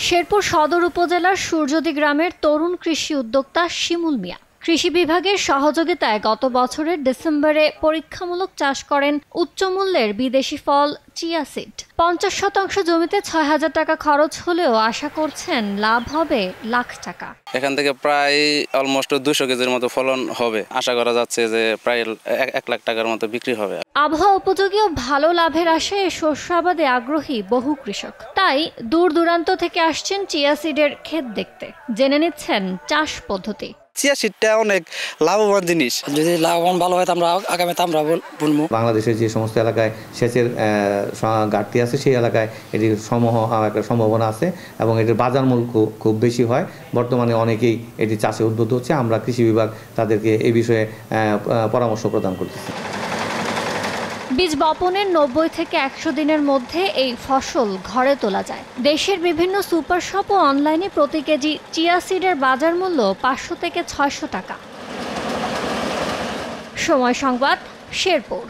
শেরপুর সদর উপজেলার সূর্যদী গ্রামের তরুণ কৃষি উদ্যোক্তা শিমুল মিয়া কৃষি বিভাগের সহযোগিতায় গত বছরের ডিসেম্বরে পরীক্ষামূলক চাষ করেন উচ্চমূল্যের বিদেশি ফল চিয়া সিড। 50% জমিতে ৬,০০০ টাকা খরচ হলেও আশা করছেন লাভ হবে লাখ টাকা। এখান থেকে প্রায় অলমোস্ট 200 কেজির মতো ফলন হবে। আশা করা যাচ্ছে যে প্রায় 1 লাখ টাকার মতো বিক্রি হবে। আবহাওয়া উপযোগী ও ভালো লাভের আশায় শস্য আবাদে আগ্রহী বহু কৃষক, তাই দূর দূরান্ত থেকে আসছেন চিয়া সিডের ক্ষেত দেখতে, জেনে নিচ্ছেন চাষ পদ্ধতি। চিয়া সিডটা অনেক লাভবান জিনিস, যদি লাভবান ভালো হয় আমরা আগামীতে আমরা বলবো। বাংলাদেশের যে সমস্ত এলাকায় সেচের ঘাটতি আছে সেই এলাকায় এটির একটা সম্ভাবনা আছে এবং এটির বাজার মূল্য খুব বেশি হয়। বর্তমানে অনেকেই এটি চাষে উদ্বুদ্ধ হচ্ছে। আমরা কৃষি বিভাগ তাদেরকে এই বিষয়ে পরামর্শ প্রদান করতেছি। বীজ বপনের 90 থেকে 100 দিনের মধ্যে এই ফসল ঘরে তোলা যায়। দেশের বিভিন্ন সুপার শপ ও অনলাইনে প্রতি কেজি চিয়া সিডের বাজার মূল্য 500 থেকে 600 টাকা। সময় সংবাদ, শেরপুর।